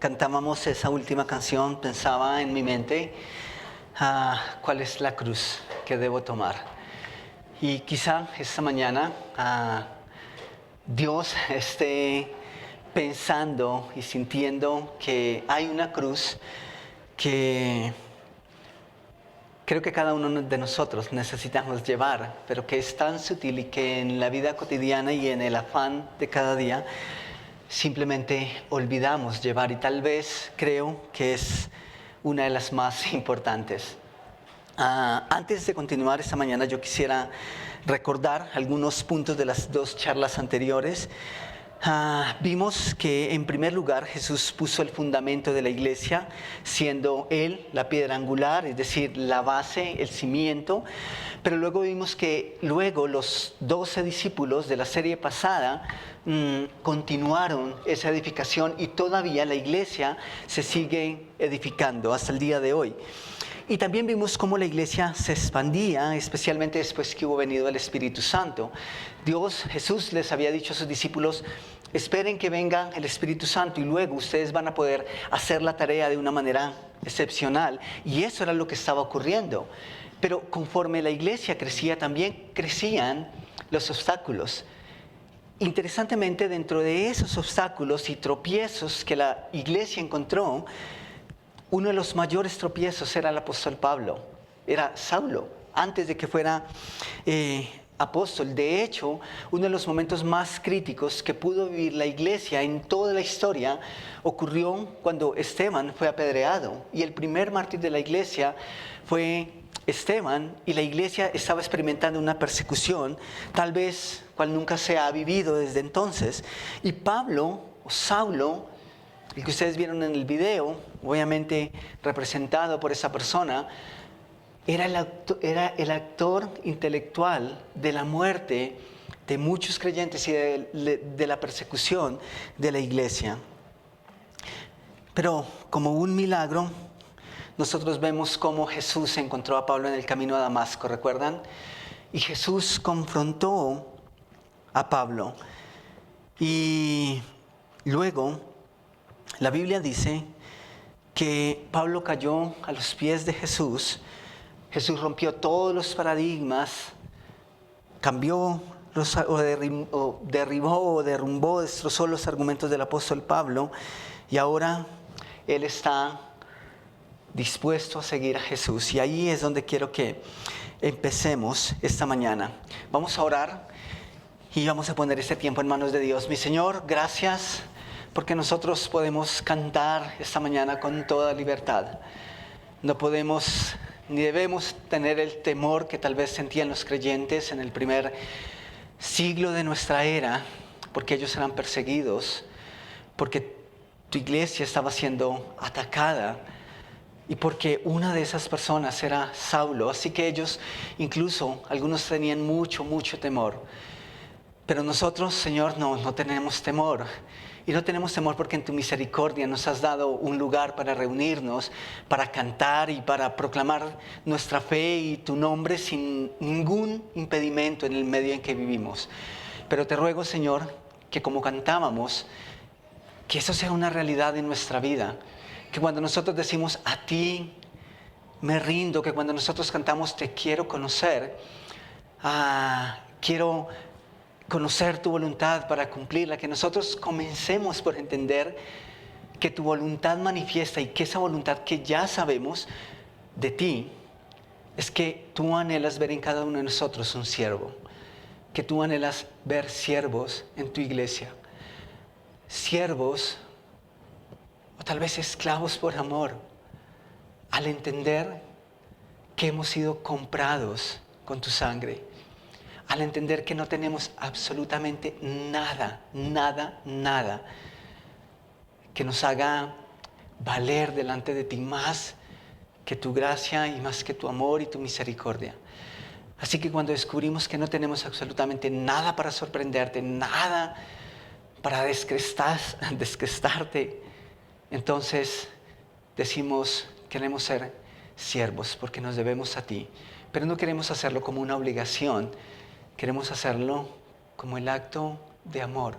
cantábamos esa última canción, pensaba en mi mente, ¿cuál es la cruz que debo tomar? Y quizá esta mañana Dios esté pensando y sintiendo que hay una cruz que creo que cada uno de nosotros necesitamos llevar, pero que es tan sutil y que en la vida cotidiana y en el afán de cada día simplemente olvidamos llevar, y tal vez creo que es una de las más importantes. Antes de continuar esta mañana, yo quisiera recordar algunos puntos de las dos charlas anteriores. Vimos que en primer lugar Jesús puso el fundamento de la iglesia, siendo Él la piedra angular, es decir, la base, el cimiento. Pero luego vimos que luego los 12 discípulos de la serie pasada continuaron esa edificación, y todavía la iglesia se sigue edificando hasta el día de hoy. Y también vimos cómo la iglesia se expandía, especialmente después que hubo venido el Espíritu Santo. Jesús les había dicho a sus discípulos: esperen que venga el Espíritu Santo y luego ustedes van a poder hacer la tarea de una manera excepcional. Y eso era lo que estaba ocurriendo. Pero conforme la iglesia crecía, también crecían los obstáculos. Interesantemente, dentro de esos obstáculos y tropiezos que la iglesia encontró, uno de los mayores tropiezos era el apóstol Pablo, era Saulo, antes de que fuera apóstol. De hecho, uno de los momentos más críticos que pudo vivir la iglesia en toda la historia ocurrió cuando Esteban fue apedreado. Y el primer mártir de la iglesia fue Esteban, y la iglesia estaba experimentando una persecución, tal vez cual nunca se ha vivido desde entonces. Y Pablo, o Saulo, el que ustedes vieron en el video, obviamente representado por esa persona, era el actor intelectual de la muerte de muchos creyentes y de la persecución de la iglesia. Pero como un milagro, nosotros vemos cómo Jesús encontró a Pablo en el camino a Damasco, ¿recuerdan? Y Jesús confrontó a Pablo. Y luego la Biblia dice que Pablo cayó a los pies de Jesús. Jesús rompió todos los paradigmas, cambió, derrumbó, destrozó los argumentos del apóstol Pablo, y ahora él está dispuesto a seguir a Jesús. Y ahí es donde quiero que empecemos esta mañana. Vamos a orar y vamos a poner este tiempo en manos de Dios. Mi Señor, gracias porque nosotros podemos cantar esta mañana con toda libertad. No podemos ni debemos tener el temor que tal vez sentían los creyentes en el primer siglo de nuestra era, porque ellos eran perseguidos, porque tu iglesia estaba siendo atacada, y porque una de esas personas era Saulo. Así que ellos, incluso algunos, tenían mucho temor. Pero nosotros, Señor, no tenemos temor. Y no tenemos temor porque en tu misericordia nos has dado un lugar para reunirnos, para cantar y para proclamar nuestra fe y tu nombre sin ningún impedimento en el medio en que vivimos. Pero te ruego, Señor, que como cantábamos, que eso sea una realidad en nuestra vida. Que cuando nosotros decimos a ti me rindo, que cuando nosotros cantamos te quiero conocer, quiero conocer tu voluntad para cumplirla, que nosotros comencemos por entender que tu voluntad manifiesta, y que esa voluntad que ya sabemos de ti es que tú anhelas ver en cada uno de nosotros un siervo, que tú anhelas ver siervos en tu iglesia, siervos o tal vez esclavos por amor, al entender que hemos sido comprados con tu sangre, al entender que no tenemos absolutamente nada que nos haga valer delante de ti más que tu gracia y más que tu amor y tu misericordia. Así que cuando descubrimos que no tenemos absolutamente nada para sorprenderte, nada para descrestarte, entonces decimos: queremos ser siervos porque nos debemos a ti. Pero no queremos hacerlo como una obligación, queremos hacerlo como el acto de amor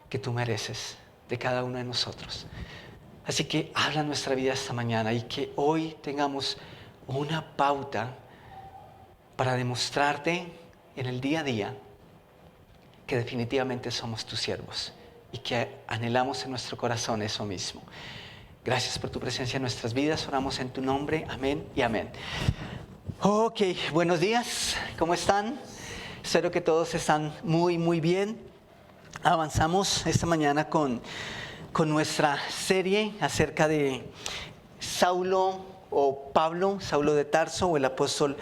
que tú mereces de cada uno de nosotros. Así que habla nuestra vida esta mañana y que hoy tengamos una pauta para demostrarte en el día a día que definitivamente somos tus siervos y que anhelamos en nuestro corazón eso mismo. Gracias por tu presencia en nuestras vidas. Oramos en tu nombre. Amén y amén. Ok, buenos días. ¿Cómo están? Espero que todos están muy, muy bien. Avanzamos esta mañana con nuestra serie acerca de Saulo o Pablo, Saulo de Tarso o el apóstol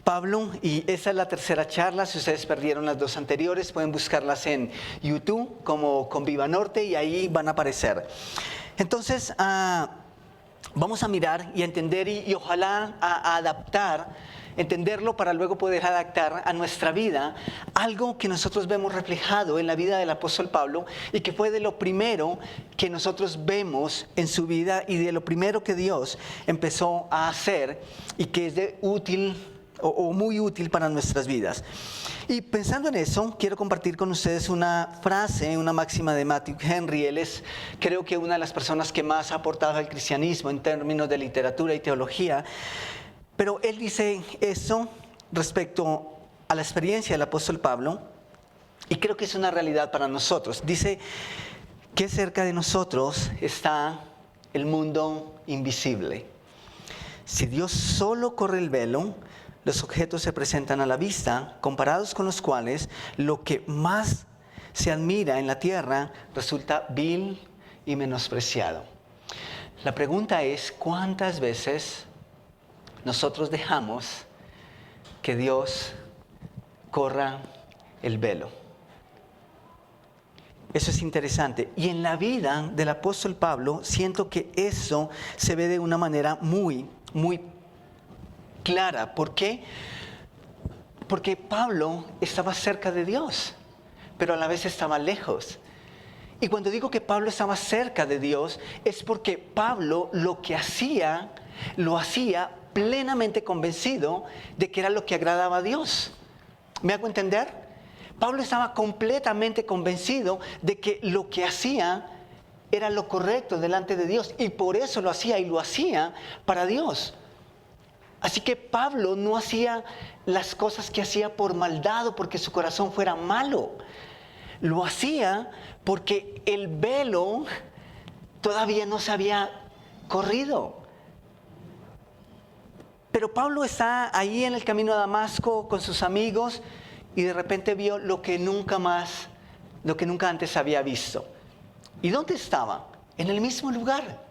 Pablo, y esa es la tercera charla. Si ustedes perdieron las dos anteriores, pueden buscarlas en YouTube como Con Viva Norte y ahí van a aparecer. Entonces, vamos a mirar y entender y ojalá adaptar, entenderlo para luego poder adaptar a nuestra vida algo que nosotros vemos reflejado en la vida del apóstol Pablo y que fue de lo primero que nosotros vemos en su vida y de lo primero que Dios empezó a hacer y que es de útil o muy útil para nuestras vidas. Y pensando en eso, quiero compartir con ustedes una frase, una máxima de Matthew Henry. Él es, creo que, una de las personas que más ha aportado al cristianismo en términos de literatura y teología. Pero él dice eso respecto a la experiencia del apóstol Pablo, y creo que es una realidad para nosotros. Dice que cerca de nosotros está el mundo invisible. Si Dios solo corre el velo, los objetos se presentan a la vista, comparados con los cuales lo que más se admira en la tierra resulta vil y menospreciado. La pregunta es, ¿cuántas veces nosotros dejamos que Dios corra el velo? Eso es interesante. Y en la vida del apóstol Pablo, siento que eso se ve de una manera muy, muy clara. ¿Por qué? Porque Pablo estaba cerca de Dios, pero a la vez estaba lejos. Y cuando digo que Pablo estaba cerca de Dios, es porque Pablo lo que hacía, lo hacía plenamente convencido de que era lo que agradaba a Dios. ¿Me hago entender? Pablo estaba completamente convencido de que lo que hacía era lo correcto delante de Dios, y por eso lo hacía, y lo hacía para Dios. Así que Pablo no hacía las cosas que hacía por maldad o porque su corazón fuera malo. Lo hacía porque el velo todavía no se había corrido. Pero Pablo está ahí en el camino a Damasco con sus amigos y de repente vio lo que nunca antes había visto. ¿Y dónde estaba? En el mismo lugar.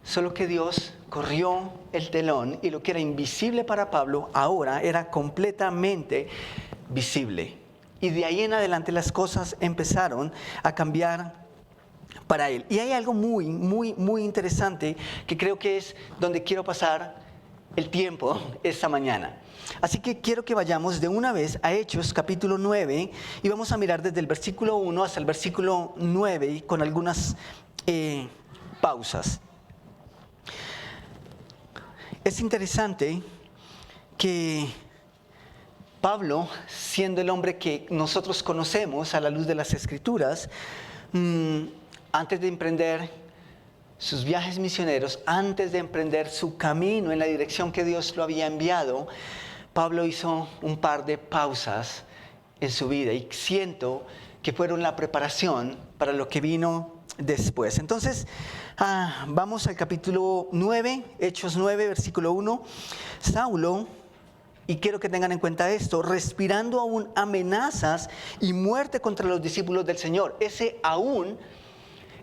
Solo que Dios corrió el telón y lo que era invisible para Pablo ahora era completamente visible. Y de ahí en adelante las cosas empezaron a cambiar para él. Y hay algo muy, muy, muy interesante que creo que es donde quiero pasar el tiempo esta mañana. Así que quiero que vayamos de una vez a Hechos capítulo 9 y vamos a mirar desde el versículo 1 hasta el versículo 9 y con algunas pausas. Es interesante que Pablo, siendo el hombre que nosotros conocemos a la luz de las Escrituras, antes de emprender sus viajes misioneros, antes de emprender su camino en la dirección que Dios lo había enviado, Pablo hizo un par de pausas en su vida y siento que fueron la preparación para lo que vino después. Entonces, vamos al capítulo 9, Hechos 9, versículo 1. Saulo, y quiero que tengan en cuenta esto, respirando aún amenazas y muerte contra los discípulos del Señor. Ese aún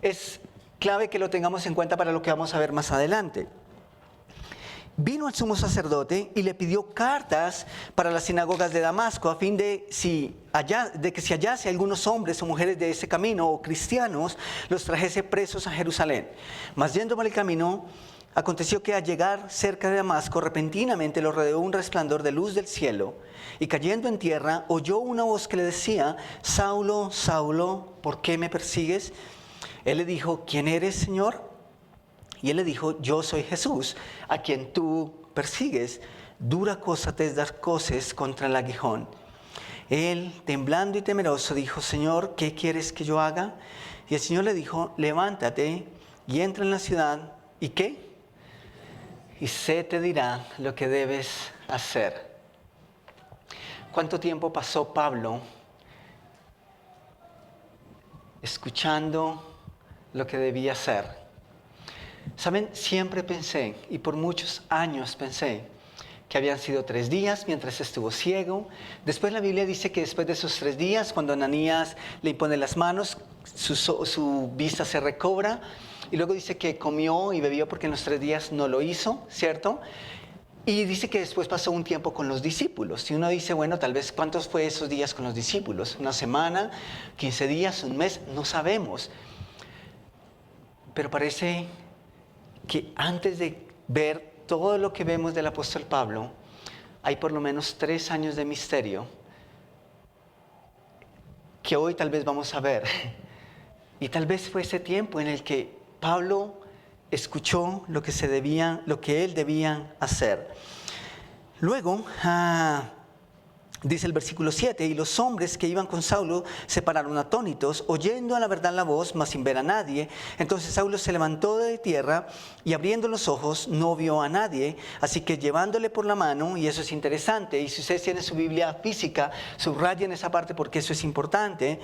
es clave que lo tengamos en cuenta para lo que vamos a ver más adelante. Vino al sumo sacerdote y le pidió cartas para las sinagogas de Damasco a fin de que si hallase algunos hombres o mujeres de ese camino o cristianos, los trajese presos a Jerusalén. Mas yendo por el camino, aconteció que al llegar cerca de Damasco, repentinamente lo rodeó un resplandor de luz del cielo, y cayendo en tierra, oyó una voz que le decía: Saulo, Saulo, ¿por qué me persigues? Él le dijo: ¿quién eres, Señor? Y él le dijo: yo soy Jesús, a quien tú persigues. Dura cosa te es dar coces contra el aguijón. Él, temblando y temeroso, dijo: Señor, ¿qué quieres que yo haga? Y el Señor le dijo: levántate y entra en la ciudad, ¿y qué? Y se te dirá lo que debes hacer. ¿Cuánto tiempo pasó Pablo escuchando lo que debía hacer? ¿Saben? Siempre pensé, y por muchos años pensé, que habían sido 3 días mientras estuvo ciego. Después la Biblia dice que después de esos 3 días, cuando Ananías le impone las manos, su vista se recobra. Y luego dice que comió y bebió porque en los 3 días no lo hizo, ¿cierto? Y dice que después pasó un tiempo con los discípulos. Y uno dice, bueno, tal vez, ¿cuántos fue esos días con los discípulos? ¿Una semana? ¿15 días? ¿Un mes? No sabemos. Pero parece que antes de ver todo lo que vemos del apóstol Pablo, hay por lo menos 3 años de misterio que hoy tal vez vamos a ver. Y tal vez fue ese tiempo en el que Pablo escuchó lo que él debía hacer. Luego, dice el versículo 7, y los hombres que iban con Saulo se pararon atónitos, oyendo a la verdad la voz, mas sin ver a nadie. Entonces Saulo se levantó de tierra y abriendo los ojos no vio a nadie, así que llevándole por la mano, y eso es interesante, y si ustedes tienen su Biblia física, subrayen esa parte porque eso es importante.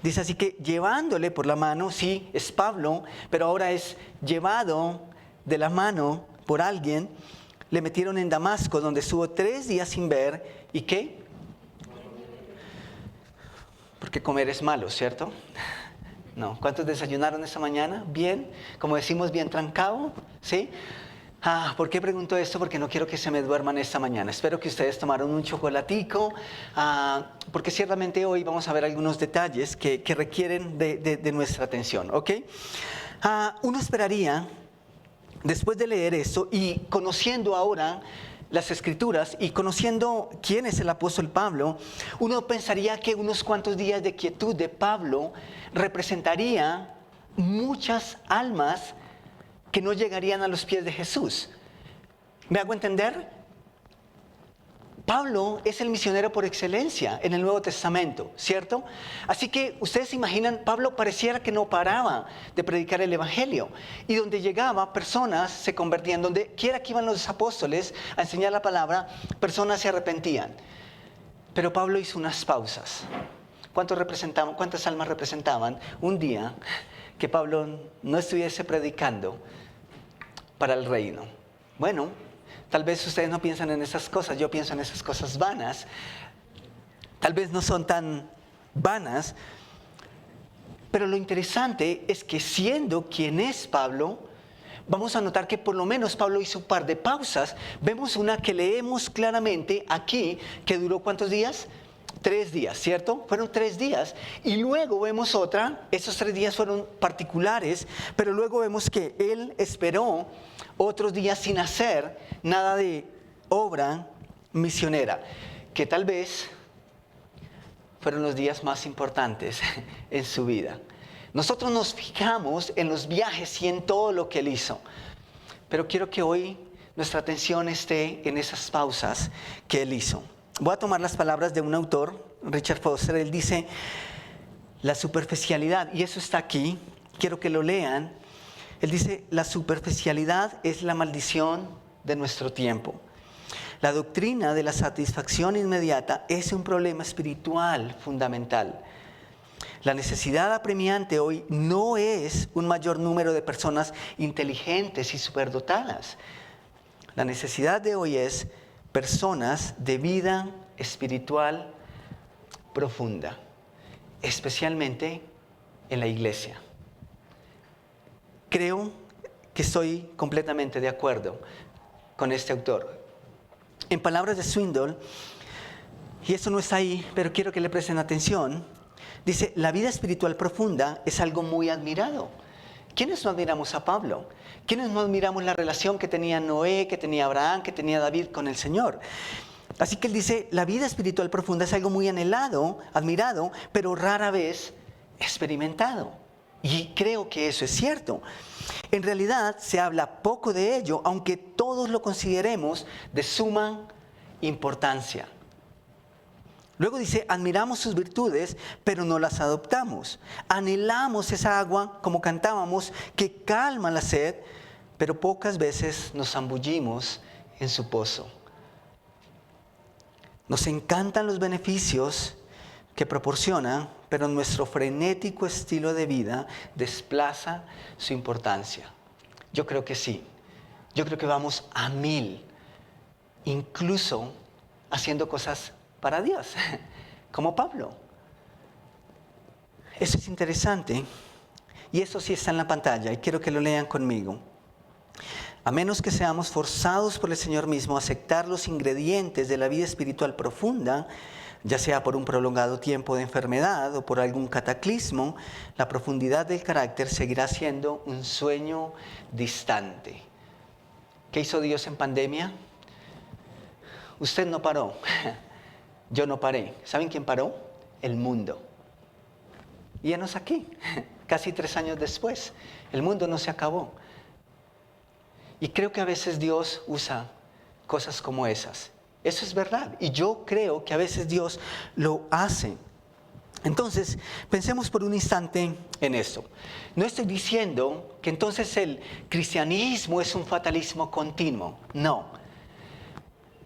Dice así que llevándole por la mano, sí, es Pablo, pero ahora es llevado de la mano por alguien, le metieron en Damasco, donde estuvo 3 días sin ver, ¿y qué? Porque comer es malo, ¿cierto? No. ¿Cuántos desayunaron esta mañana? Bien. Como decimos, bien trancado, ¿sí? ¿Por qué pregunto esto? Porque no quiero que se me duerman esta mañana. Espero que ustedes tomaron un chocolatico, porque ciertamente hoy vamos a ver algunos detalles que requieren de nuestra atención, ¿ok? Uno esperaría, después de leer esto y conociendo ahora las Escrituras y conociendo quién es el apóstol Pablo, uno pensaría que unos cuantos días de quietud de Pablo representaría muchas almas que no llegarían a los pies de Jesús. ¿Me hago entender? Pablo es el misionero por excelencia en el Nuevo Testamento, ¿cierto? Así que ustedes se imaginan, Pablo pareciera que no paraba de predicar el Evangelio. Y donde llegaba, personas se convertían. Donde quiera que iban los apóstoles a enseñar la palabra, personas se arrepentían. Pero Pablo hizo unas pausas. ¿Cuántas almas representaban un día que Pablo no estuviese predicando para el reino? Bueno, tal vez ustedes no piensan en esas cosas, yo pienso en esas cosas vanas. Tal vez no son tan vanas, pero lo interesante es que siendo quien es Pablo, vamos a notar que por lo menos Pablo hizo un par de pausas. Vemos una que leemos claramente aquí, que duró ¿cuántos días? 3 días, ¿cierto? Fueron 3 días. Y luego vemos otra, esos 3 días fueron particulares, pero luego vemos que él esperó otros días sin hacer nada de obra misionera, que tal vez fueron los días más importantes en su vida. Nosotros nos fijamos en los viajes y en todo lo que él hizo, pero quiero que hoy nuestra atención esté en esas pausas que él hizo. Voy a tomar las palabras de un autor, Richard Foster. Él dice, la superficialidad, y eso está aquí, quiero que lo lean. Él dice, la superficialidad es la maldición de nuestro tiempo. La doctrina de la satisfacción inmediata es un problema espiritual fundamental. La necesidad apremiante hoy no es un mayor número de personas inteligentes y superdotadas. La necesidad de hoy es personas de vida espiritual profunda, especialmente en la iglesia. Creo que estoy completamente de acuerdo con este autor. En palabras de Swindoll, y eso no está ahí, pero quiero que le presten atención, dice, la vida espiritual profunda es algo muy admirado. ¿Quiénes no admiramos a Pablo? ¿Quiénes no admiramos la relación que tenía Noé, que tenía Abraham, que tenía David con el Señor? Así que él dice, la vida espiritual profunda es algo muy anhelado, admirado, pero rara vez experimentado. Y creo que eso es cierto. En realidad se habla poco de ello, aunque todos lo consideremos de suma importancia. Luego dice, admiramos sus virtudes, pero no las adoptamos. Anhelamos esa agua, como cantábamos, que calma la sed, pero pocas veces nos zambullimos en su pozo. Nos encantan los beneficios que proporciona, pero nuestro frenético estilo de vida desplaza su importancia. Yo creo que sí. Yo creo que vamos a 1000, incluso haciendo cosas para Dios, como Pablo. Eso es interesante, y eso sí está en la pantalla, y quiero que lo lean conmigo. A menos que seamos forzados por el Señor mismo a aceptar los ingredientes de la vida espiritual profunda, ya sea por un prolongado tiempo de enfermedad o por algún cataclismo, la profundidad del carácter seguirá siendo un sueño distante. ¿Qué hizo Dios en pandemia? Usted no paró, yo no paré. ¿Saben quién paró? El mundo. Y enos aquí, casi 3 años después. El mundo no se acabó. Y creo que a veces Dios usa cosas como esas. Eso es verdad. Y yo creo que a veces Dios lo hace. Entonces, pensemos por un instante en esto. No estoy diciendo que entonces el cristianismo es un fatalismo continuo. No.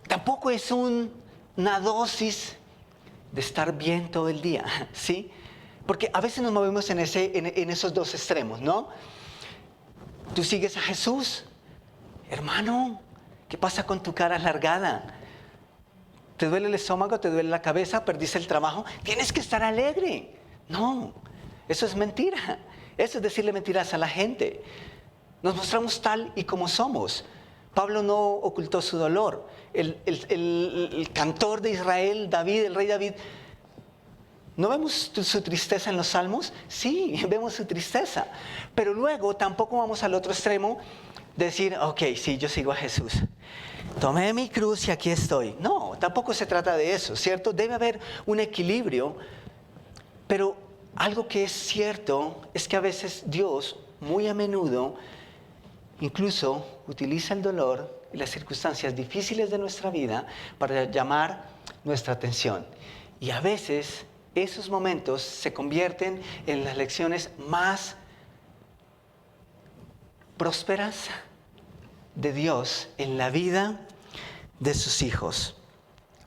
Tampoco es una dosis de estar bien todo el día, ¿sí? Porque a veces nos movemos en esos dos extremos, ¿no? Tú sigues a Jesús, hermano, ¿qué pasa con tu cara alargada? ¿Te duele el estómago? ¿Te duele la cabeza? ¿Perdiste el trabajo? Tienes que estar alegre. No, eso es mentira. Eso es decirle mentiras a la gente. Nos mostramos tal y como somos. Pablo no ocultó su dolor. El cantor de Israel, David, el rey David, ¿no vemos su tristeza en los salmos? Sí, vemos su tristeza. Pero luego tampoco vamos al otro extremo de decir, ok, sí, yo sigo a Jesús. Tomé mi cruz y aquí estoy. No, tampoco se trata de eso, ¿cierto? Debe haber un equilibrio, pero algo que es cierto es que a veces Dios, muy a menudo, incluso utiliza el dolor y las circunstancias difíciles de nuestra vida para llamar nuestra atención. Y a veces esos momentos se convierten en las lecciones más prósperas de Dios en la vida de sus hijos.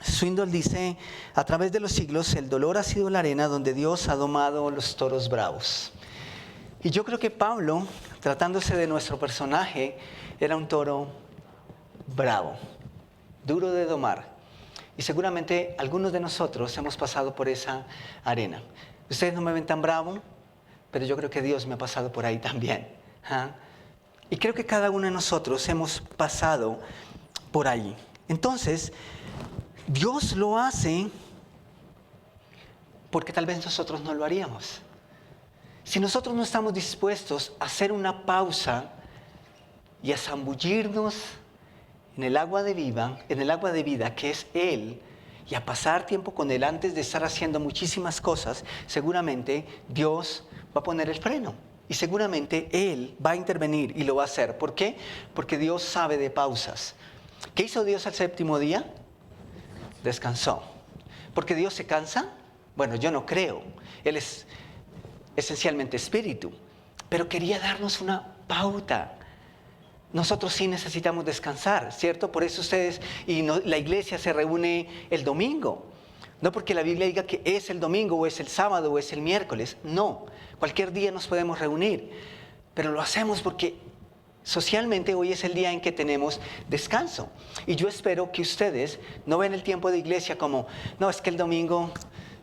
Swindoll dice, a través de los siglos el dolor ha sido la arena donde Dios ha domado los toros bravos. Y yo creo que Pablo, tratándose de nuestro personaje, era un toro bravo, duro de domar. Y seguramente algunos de nosotros hemos pasado por esa arena. Ustedes no me ven tan bravo, pero yo creo que Dios me ha pasado por ahí también. ¿Ah? Y creo que cada uno de nosotros hemos pasado por allí. Entonces, Dios lo hace porque tal vez nosotros no lo haríamos. Si nosotros no estamos dispuestos a hacer una pausa y a zambullirnos en el agua de vida que es Él, y a pasar tiempo con Él antes de estar haciendo muchísimas cosas, seguramente Dios va a poner el freno. Y seguramente Él va a intervenir y lo va a hacer. ¿Por qué? Porque Dios sabe de pausas. ¿Qué hizo Dios al 7º día? Descansó. ¿Porque Dios se cansa? Bueno, yo no creo. Él es esencialmente espíritu. Pero quería darnos una pauta. Nosotros sí necesitamos descansar, ¿cierto? Por eso ustedes y la iglesia se reúne el domingo. No porque la Biblia diga que es el domingo o es el sábado o es el miércoles. No, cualquier día nos podemos reunir. Pero lo hacemos porque socialmente hoy es el día en que tenemos descanso. Y yo espero que ustedes no ven el tiempo de iglesia como, no, es que el domingo,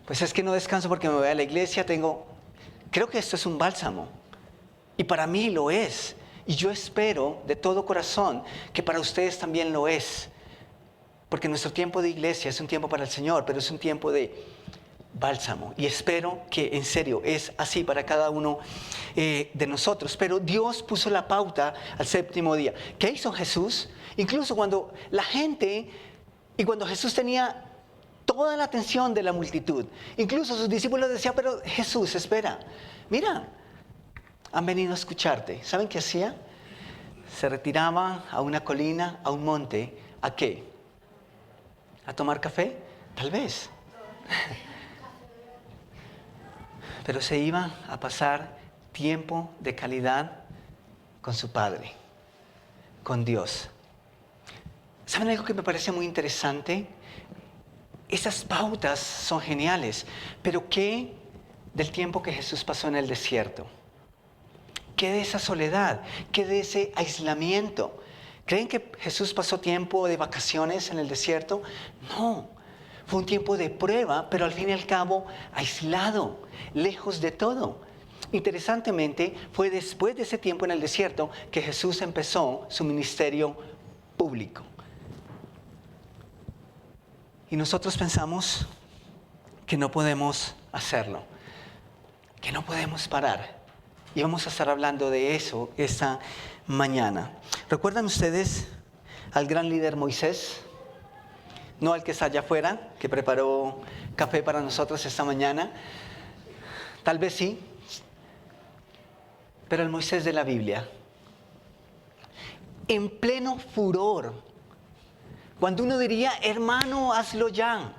pues es que no descanso porque me voy a la iglesia, creo que esto es un bálsamo. Y para mí lo es. Y yo espero de todo corazón que para ustedes también lo es. Porque nuestro tiempo de iglesia es un tiempo para el Señor, pero es un tiempo de bálsamo. Y espero que en serio es así para cada uno de nosotros. Pero Dios puso la pauta al 7º día. ¿Qué hizo Jesús? Incluso cuando la gente y cuando Jesús tenía toda la atención de la multitud, incluso sus discípulos decían, pero Jesús, espera, mira, han venido a escucharte. ¿Saben qué hacía? Se retiraba a una colina, a un monte. ¿A qué? ¿A tomar café? Tal vez. Pero se iba a pasar tiempo de calidad con su Padre, con Dios. ¿Saben algo que me parece muy interesante? Esas pautas son geniales, pero ¿qué del tiempo que Jesús pasó en el desierto? ¿Qué de esa soledad? ¿Qué de ese aislamiento? ¿Creen que Jesús pasó tiempo de vacaciones en el desierto? No, fue un tiempo de prueba, pero al fin y al cabo aislado, lejos de todo. Interesantemente, fue después de ese tiempo en el desierto que Jesús empezó su ministerio público. Y nosotros pensamos que no podemos hacerlo, que no podemos parar. Y vamos a estar hablando de eso esta mañana. ¿Recuerdan ustedes al gran líder Moisés? No al que está allá afuera, que preparó café para nosotros esta mañana. Tal vez sí, pero el Moisés de la Biblia. En pleno furor. Cuando uno diría, hermano, hazlo ya.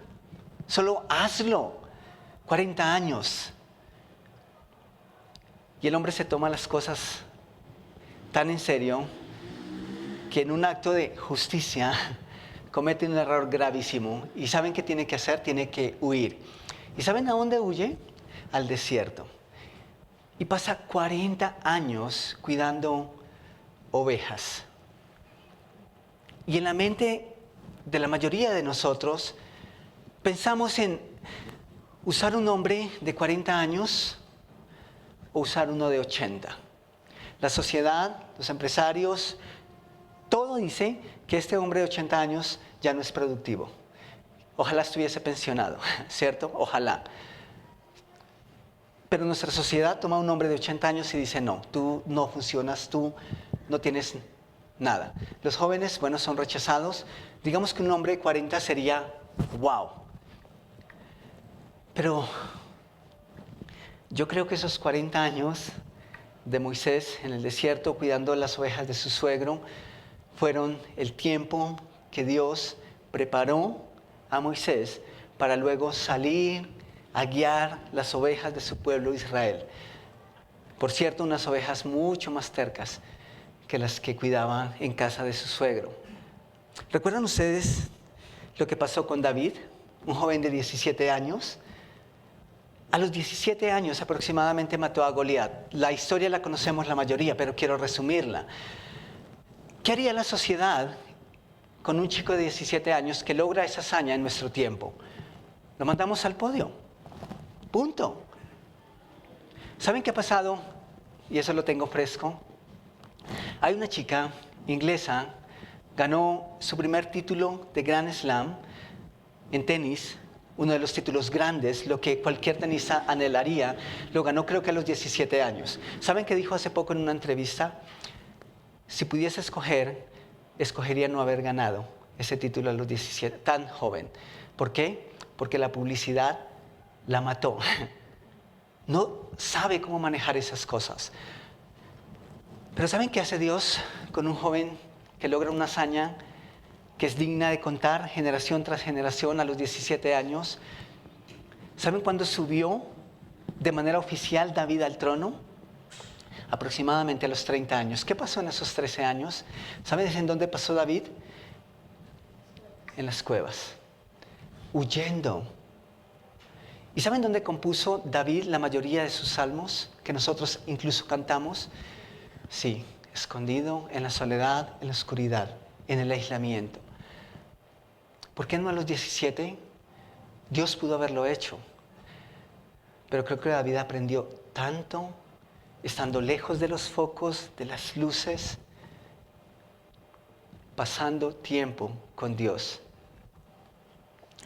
Solo hazlo. 40 años. Y el hombre se toma las cosas tan en serio que en un acto de justicia comete un error gravísimo. ¿Y saben qué tiene que hacer? Tiene que huir. ¿Y saben a dónde huye? Al desierto. Y pasa 40 años cuidando ovejas. Y en la mente de la mayoría de nosotros pensamos en usar un hombre de 40 años o usar uno de 80. La sociedad, los empresarios, todo dice que este hombre de 80 años ya no es productivo. Ojalá estuviese pensionado, ¿cierto? Ojalá. Pero nuestra sociedad toma a un hombre de 80 años y dice, no, tú no funcionas, tú no tienes nada. Los jóvenes, bueno, son rechazados. Digamos que un hombre de 40 sería, wow. Pero yo creo que esos 40 años de Moisés en el desierto cuidando las ovejas de su suegro fueron el tiempo que Dios preparó a Moisés para luego salir a guiar las ovejas de su pueblo Israel. Por cierto, unas ovejas mucho más tercas que las que cuidaban en casa de su suegro. ¿Recuerdan ustedes lo que pasó con David, un joven de 17 años? A los 17 años aproximadamente mató a Goliat. La historia la conocemos la mayoría, pero quiero resumirla. ¿Qué haría la sociedad con un chico de 17 años que logra esa hazaña en nuestro tiempo? Lo mandamos al podio. Punto. ¿Saben qué ha pasado? Y eso lo tengo fresco. Hay una chica inglesa, ganó su primer título de Grand Slam en tenis, uno de los títulos grandes, lo que cualquier tenista anhelaría. Lo ganó creo que a los 17 años. ¿Saben qué dijo hace poco en una entrevista? Si pudiese escoger, escogería no haber ganado ese título a los 17, tan joven. ¿Por qué? Porque la publicidad la mató. No sabe cómo manejar esas cosas. Pero ¿saben qué hace Dios con un joven que logra una hazaña que es digna de contar generación tras generación a los 17 años? ¿Saben cuándo subió de manera oficial David al trono? Aproximadamente a los 30 años. ¿Qué pasó en esos 13 años? ¿Saben en dónde pasó David? En las cuevas, huyendo. ¿Y saben dónde compuso David la mayoría de sus salmos, que nosotros incluso cantamos? Sí, escondido en la soledad, en la oscuridad, en el aislamiento. ¿Por qué no a los 17? Dios pudo haberlo hecho. Pero creo que David aprendió tanto estando lejos de los focos, de las luces, pasando tiempo con Dios.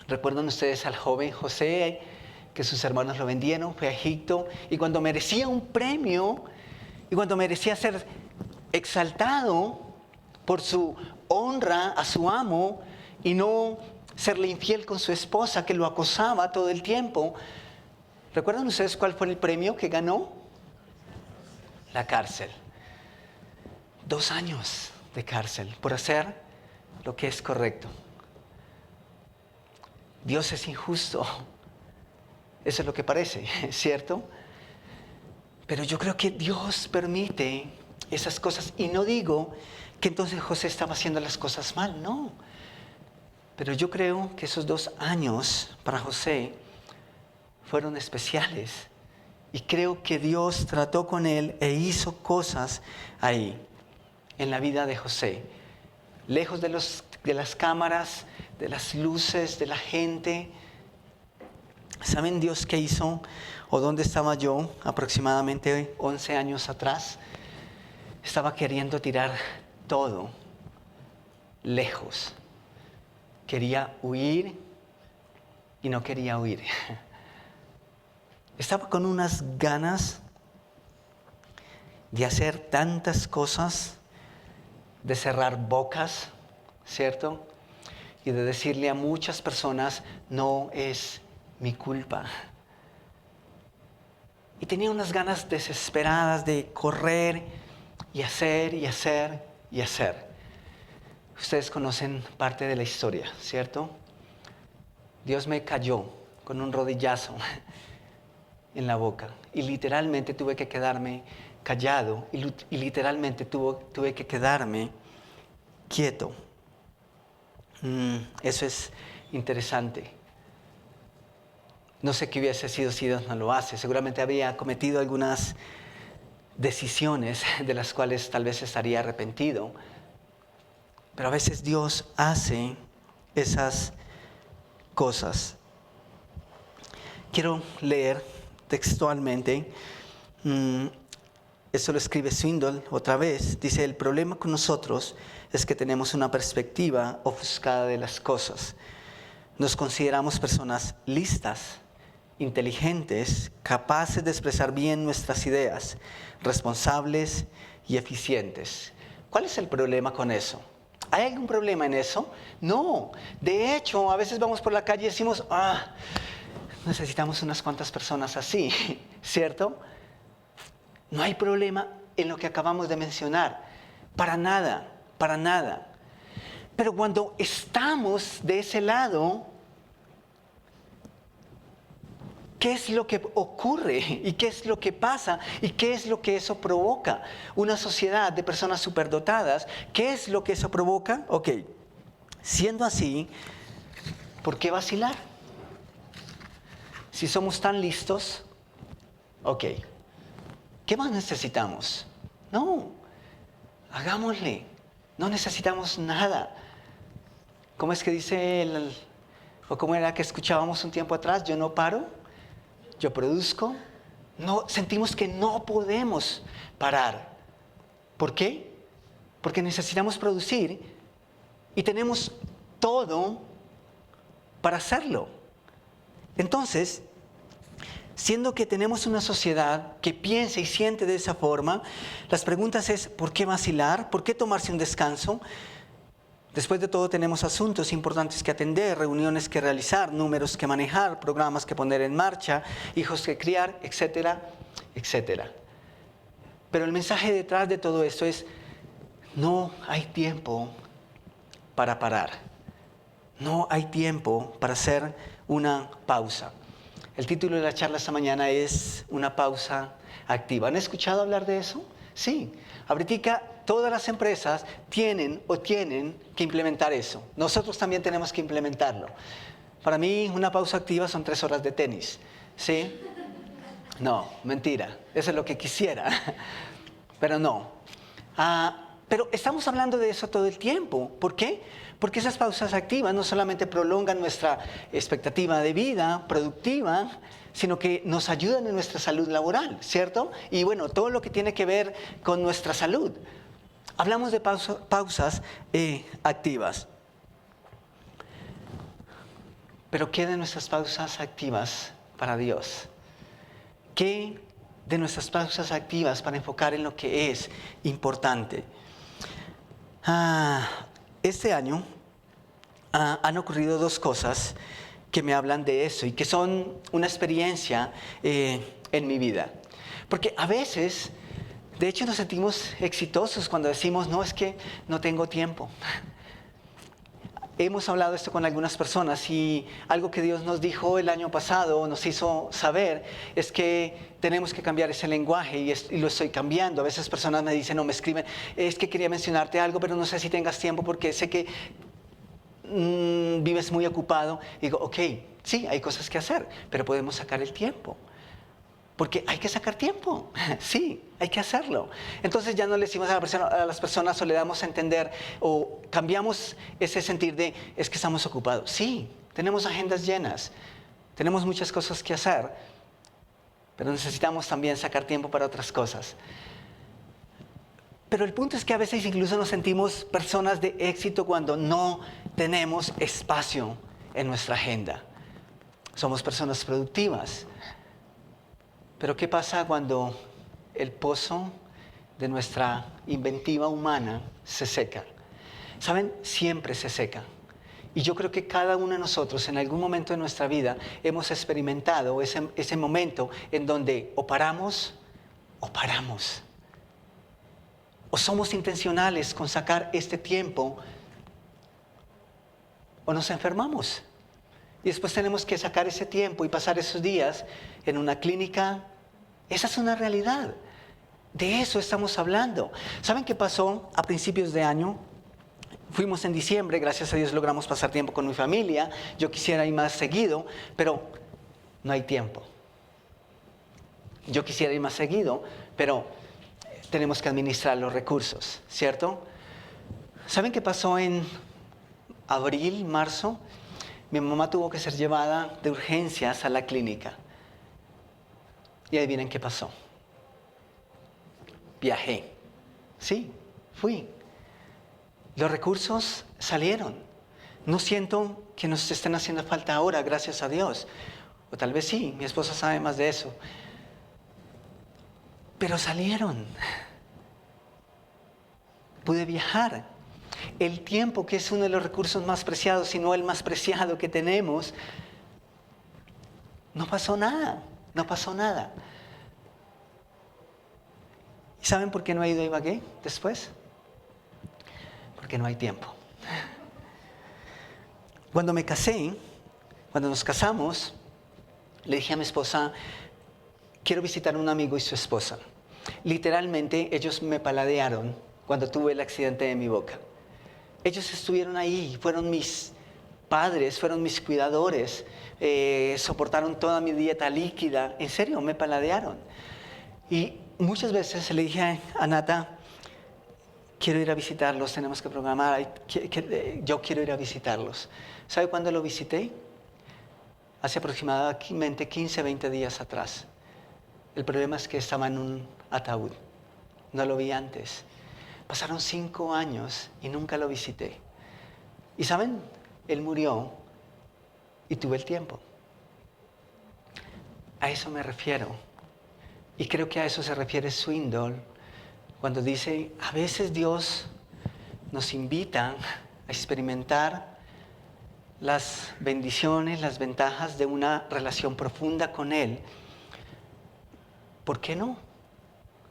¿Recuerdan ustedes al joven José, que sus hermanos lo vendieron, fue a Egipto, y cuando merecía un premio, y cuando merecía ser exaltado por su honra a su amo, y no serle infiel con su esposa, que lo acosaba todo el tiempo, ¿recuerdan ustedes cuál fue el premio que ganó? La cárcel. 2 años de cárcel por hacer lo que es correcto. Dios es injusto. Eso es lo que parece, ¿cierto? Pero yo creo que Dios permite esas cosas. Y no digo que entonces José estaba haciendo las cosas mal, no. Pero yo creo que esos 2 años para José fueron especiales. Y creo que Dios trató con él e hizo cosas ahí, en la vida de José. Lejos de las cámaras, de las luces, de la gente. ¿Saben Dios qué hizo? ¿O dónde estaba yo aproximadamente 11 años atrás? Estaba queriendo tirar todo lejos. Quería huir y no quería huir. Estaba con unas ganas de hacer tantas cosas, de cerrar bocas, ¿cierto? Y de decirle a muchas personas, no es mi culpa. Y tenía unas ganas desesperadas de correr y hacer y hacer y hacer. Ustedes conocen parte de la historia, ¿cierto? Dios me cayó con un rodillazo en la boca y literalmente tuve que quedarme callado y literalmente tuve que quedarme quieto. Eso es interesante. No sé qué hubiese sido si Dios no lo hace. Seguramente habría cometido algunas decisiones de las cuales tal vez estaría arrepentido. Pero a veces Dios hace esas cosas. Quiero leer textualmente. Eso lo escribe Swindoll otra vez. Dice, el problema con nosotros es que tenemos una perspectiva ofuscada de las cosas. Nos consideramos personas listas, inteligentes, capaces de expresar bien nuestras ideas, responsables y eficientes. ¿Cuál es el problema con eso? ¿Hay algún problema en eso? No. De hecho, a veces vamos por la calle y decimos, necesitamos unas cuantas personas así, ¿cierto? No hay problema en lo que acabamos de mencionar. Para nada, para nada. Pero cuando estamos de ese lado, ¿qué es lo que ocurre? ¿Y qué es lo que pasa? ¿Y qué es lo que eso provoca? Una sociedad de personas superdotadas, ¿qué es lo que eso provoca? Ok, siendo así, ¿por qué vacilar? Si somos tan listos, ok, ¿qué más necesitamos? No, hagámosle, no necesitamos nada. ¿Cómo es que dice o cómo era que escuchábamos un tiempo atrás? Yo no paro. Yo produzco. No, sentimos que no podemos parar. ¿Por qué? Porque necesitamos producir y tenemos todo para hacerlo. Entonces, siendo que tenemos una sociedad que piensa y siente de esa forma, las preguntas es, ¿por qué vacilar? ¿Por qué tomarse un descanso? Después de todo tenemos asuntos importantes que atender, reuniones que realizar, números que manejar, programas que poner en marcha, hijos que criar, etcétera, etcétera. Pero el mensaje detrás de todo esto es, no hay tiempo para parar. No hay tiempo para hacer una pausa. El título de la charla esta mañana es Una pausa activa. ¿Han escuchado hablar de eso? Sí. Ahorita todas las empresas tienen que implementar eso. Nosotros también tenemos que implementarlo. Para mí, una pausa activa son 3 horas de tenis. ¿Sí? No, mentira. Eso es lo que quisiera. Pero no. Pero estamos hablando de eso todo el tiempo. ¿Por qué? Porque esas pausas activas no solamente prolongan nuestra expectativa de vida productiva, sino que nos ayudan en nuestra salud laboral, ¿cierto? Y bueno, todo lo que tiene que ver con nuestra salud. Hablamos de pausas activas. Pero ¿qué de nuestras pausas activas para Dios? ¿Qué de nuestras pausas activas para enfocar en lo que es importante? Este año han ocurrido 2 cosas que me hablan de eso y que son una experiencia en mi vida. Porque a veces, de hecho, nos sentimos exitosos cuando decimos, no, es que no tengo tiempo. hemos hablado esto con algunas personas y algo que Dios nos dijo el año pasado, nos hizo saber, es que tenemos que cambiar ese lenguaje y lo estoy cambiando. A veces personas me dicen o me escriben, es que quería mencionarte algo, pero no sé si tengas tiempo porque sé que vives muy ocupado. Y digo, ok, sí, hay cosas que hacer, pero podemos sacar el tiempo. Porque hay que sacar tiempo, sí, hay que hacerlo. Entonces ya no le decimos a las personas o le damos a entender o cambiamos ese sentir de es que estamos ocupados. Sí, tenemos agendas llenas, tenemos muchas cosas que hacer, pero necesitamos también sacar tiempo para otras cosas. Pero el punto es que a veces incluso nos sentimos personas de éxito cuando no tenemos espacio en nuestra agenda. Somos personas productivas. Pero ¿qué pasa cuando el pozo de nuestra inventiva humana se seca? ¿Saben? Siempre se seca. Y yo creo que cada uno de nosotros en algún momento de nuestra vida hemos experimentado ese momento en donde o paramos o paramos. O somos intencionales con sacar este tiempo o nos enfermamos. Y después tenemos que sacar ese tiempo y pasar esos días en una clínica. Esa es una realidad. De eso estamos hablando. ¿Saben qué pasó a principios de año? Fuimos en diciembre, gracias a Dios logramos pasar tiempo con mi familia. Yo quisiera ir más seguido, pero no hay tiempo. Yo quisiera ir más seguido, pero tenemos que administrar los recursos, ¿cierto? ¿Saben qué pasó en abril, marzo? Mi mamá tuvo que ser llevada de urgencias a la clínica. Y adivinen qué pasó. Viajé. Sí, fui. Los recursos salieron. No siento que nos estén haciendo falta ahora, gracias a Dios. O tal vez sí, mi esposa sabe más de eso. Pero salieron. Pude viajar. El tiempo, que es uno de los recursos más preciados, si no el más preciado que tenemos, no pasó nada, no pasó nada. ¿Y saben por qué no he ido a Ibagué después? Porque no hay tiempo. Cuando me casé, cuando nos casamos, le dije a mi esposa, quiero visitar a un amigo y su esposa. Literalmente, ellos me paladearon cuando tuve el accidente de mi boca. Ellos estuvieron ahí, fueron mis padres, fueron mis cuidadores, soportaron toda mi dieta líquida, en serio, me paladearon. Y muchas veces le dije a Nata, quiero ir a visitarlos, tenemos que programar, yo quiero ir a visitarlos. ¿Sabe cuándo lo visité? Hace aproximadamente 15, 20 días atrás. El problema es que estaba en un ataúd, no lo vi antes. Pasaron 5 años y nunca lo visité. Y ¿saben? Él murió y tuve el tiempo. A eso me refiero. Y creo que a eso se refiere Swindoll cuando dice, a veces Dios nos invita a experimentar las bendiciones, las ventajas de una relación profunda con Él. ¿Por qué no?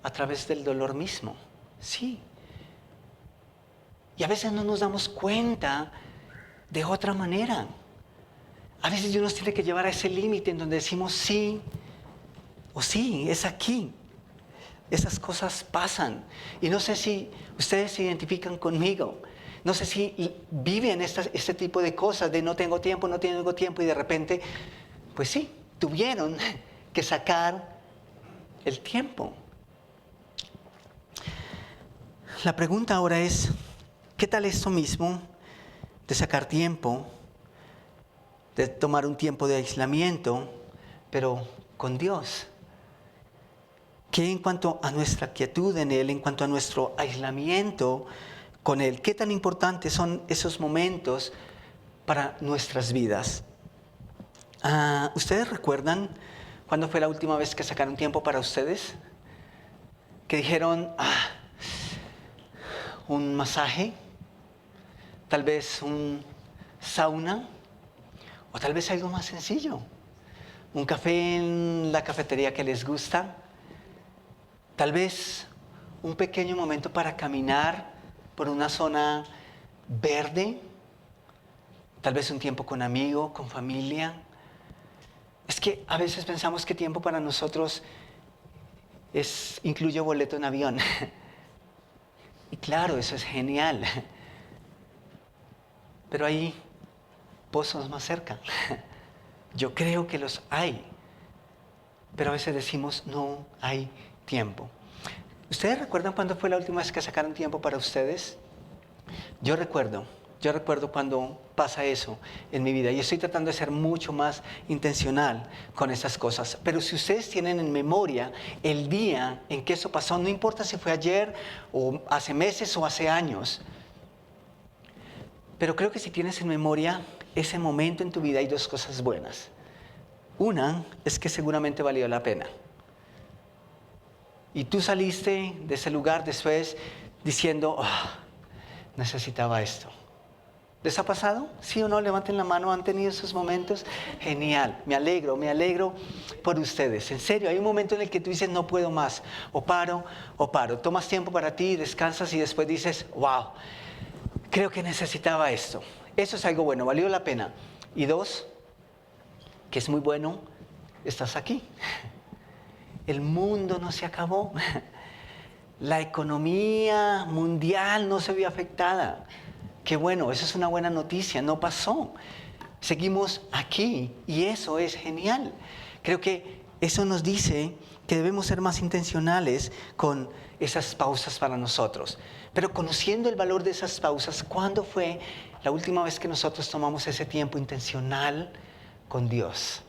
A través del dolor mismo. Sí. Y a veces no nos damos cuenta de otra manera. A veces Dios nos tiene que llevar a ese límite en donde decimos sí o sí, es aquí. Esas cosas pasan. Y no sé si ustedes se identifican conmigo. No sé si viven este tipo de cosas de no tengo tiempo y de repente, pues sí, tuvieron que sacar el tiempo. La pregunta ahora es, ¿qué tal esto mismo de sacar tiempo, de tomar un tiempo de aislamiento, pero con Dios? ¿Qué en cuanto a nuestra quietud en Él, en cuanto a nuestro aislamiento con Él? ¿Qué tan importantes son esos momentos para nuestras vidas? ¿Ustedes recuerdan cuándo fue la última vez que sacaron tiempo para ustedes? Que dijeron, un masaje, tal vez un sauna, o tal vez algo más sencillo, un café en la cafetería que les gusta, tal vez un pequeño momento para caminar por una zona verde, Tal vez un tiempo con amigo, con familia. Es que a veces pensamos que tiempo para nosotros incluye boleto en avión. Y claro, eso es genial. Pero hay pozos más cerca. Yo creo que los hay. Pero a veces decimos, no hay tiempo. ¿Ustedes recuerdan cuándo fue la última vez que sacaron tiempo para ustedes? Yo recuerdo cuando pasa eso en mi vida y estoy tratando de ser mucho más intencional con esas cosas. Pero si ustedes tienen en memoria el día en que eso pasó, no importa si fue ayer o hace meses o hace años, pero creo que si tienes en memoria ese momento en tu vida hay dos cosas buenas. Una es que seguramente valió la pena. Y tú saliste de ese lugar después diciendo, necesitaba esto. ¿Les ha pasado? ¿Sí o no? Levanten la mano, ¿han tenido esos momentos? Genial, me alegro por ustedes. En serio, hay un momento en el que tú dices, no puedo más, o paro. Tomas tiempo para ti, descansas y después dices, wow, creo que necesitaba esto. Eso es algo bueno, valió la pena. Y dos, que es muy bueno, estás aquí. El mundo no se acabó. La economía mundial no se vio afectada. Qué bueno, eso es una buena noticia, no pasó. Seguimos aquí y eso es genial. Creo que eso nos dice que debemos ser más intencionales con esas pausas para nosotros. Pero conociendo el valor de esas pausas, ¿cuándo fue la última vez que nosotros tomamos ese tiempo intencional con Dios?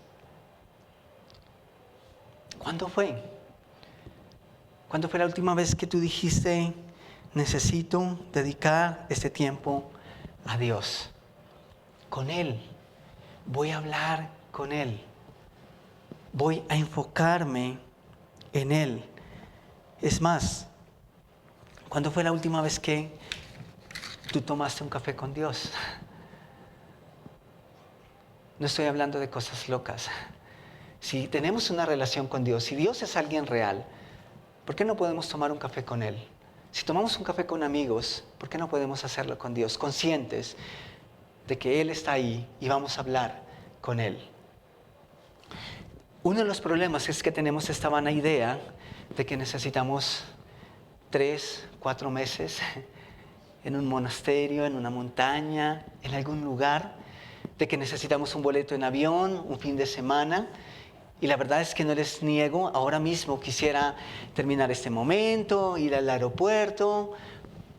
¿Cuándo fue? ¿Cuándo fue la última vez que tú dijiste, necesito dedicar este tiempo a Dios? Con Él. Voy a hablar con Él. Voy a enfocarme en Él. Es más, ¿cuándo fue la última vez que tú tomaste un café con Dios? No estoy hablando de cosas locas. Si tenemos una relación con Dios, si Dios es alguien real, ¿por qué no podemos tomar un café con Él? Si tomamos un café con amigos, ¿por qué no podemos hacerlo con Dios? Conscientes de que Él está ahí y vamos a hablar con Él. Uno de los problemas es que tenemos esta vana idea de que necesitamos 3, 4 meses en un monasterio, en una montaña, en algún lugar, de que necesitamos un boleto en avión, un fin de semana. Y la verdad es que no les niego, ahora mismo quisiera terminar este momento, ir al aeropuerto,